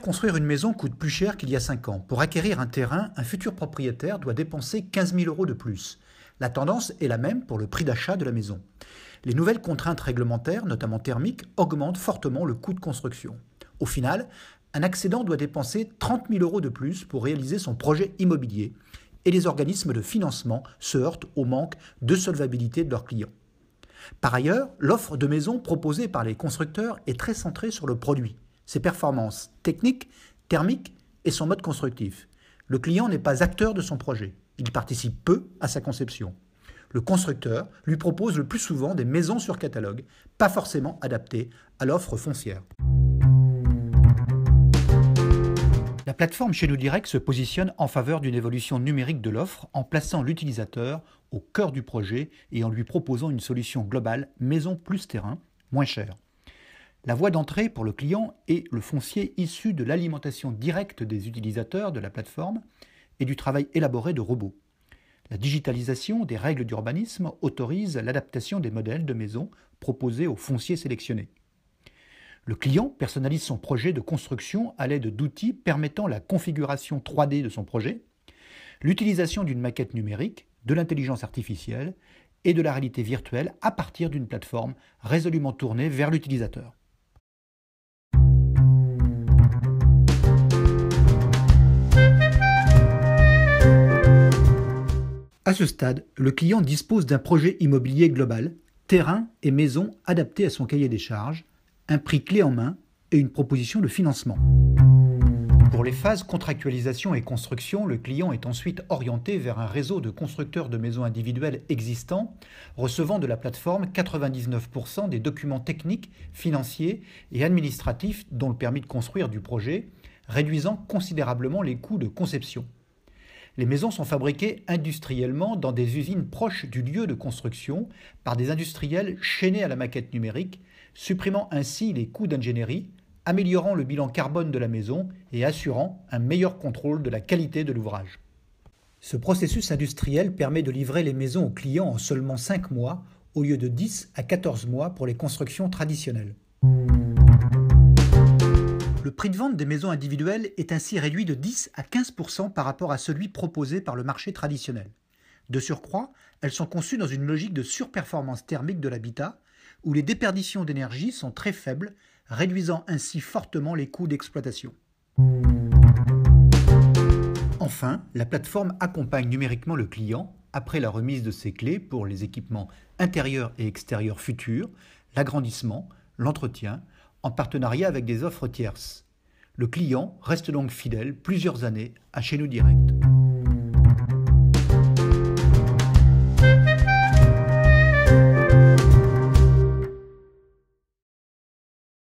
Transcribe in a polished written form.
Construire une maison coûte plus cher qu'il y a 5 ans. Pour acquérir un terrain, un futur propriétaire doit dépenser 15 000 € de plus. La tendance est la même pour le prix d'achat de la maison. Les nouvelles contraintes réglementaires, notamment thermiques, augmentent fortement le coût de construction. Au final, un accédant doit dépenser 30 000 € de plus pour réaliser son projet immobilier et les organismes de financement se heurtent au manque de solvabilité de leurs clients. Par ailleurs, l'offre de maisons proposée par les constructeurs est très centrée sur le produit, ses performances techniques, thermiques et son mode constructif. Le client n'est pas acteur de son projet, il participe peu à sa conception. Le constructeur lui propose le plus souvent des maisons sur catalogue, pas forcément adaptées à l'offre foncière. La plateforme Chez Nous Direct se positionne en faveur d'une évolution numérique de l'offre en plaçant l'utilisateur au cœur du projet et en lui proposant une solution globale maison plus terrain, moins chère. La voie d'entrée pour le client est le foncier issu de l'alimentation directe des utilisateurs de la plateforme et du travail élaboré de robots. La digitalisation des règles d'urbanisme autorise l'adaptation des modèles de maisons proposés aux fonciers sélectionnés. Le client personnalise son projet de construction à l'aide d'outils permettant la configuration 3D de son projet, l'utilisation d'une maquette numérique, de l'intelligence artificielle et de la réalité virtuelle à partir d'une plateforme résolument tournée vers l'utilisateur. À ce stade, le client dispose d'un projet immobilier global, terrain et maison adaptés à son cahier des charges, un prix clé en main et une proposition de financement. Pour les phases contractualisation et construction, le client est ensuite orienté vers un réseau de constructeurs de maisons individuelles existants, recevant de la plateforme 99% des documents techniques, financiers et administratifs dont le permis de construire du projet, réduisant considérablement les coûts de conception. Les maisons sont fabriquées industriellement dans des usines proches du lieu de construction par des industriels chaînés à la maquette numérique, supprimant ainsi les coûts d'ingénierie, améliorant le bilan carbone de la maison et assurant un meilleur contrôle de la qualité de l'ouvrage. Ce processus industriel permet de livrer les maisons aux clients en seulement 5 mois au lieu de 10 à 14 mois pour les constructions traditionnelles. Le prix de vente des maisons individuelles est ainsi réduit de 10 à 15% par rapport à celui proposé par le marché traditionnel. De surcroît, elles sont conçues dans une logique de surperformance thermique de l'habitat, où les déperditions d'énergie sont très faibles, réduisant ainsi fortement les coûts d'exploitation. Enfin, la plateforme accompagne numériquement le client après la remise de ses clés pour les équipements intérieurs et extérieurs futurs, l'agrandissement, l'entretien, en partenariat avec des offres tierces. Le client reste donc fidèle plusieurs années à Chez Nous Direct.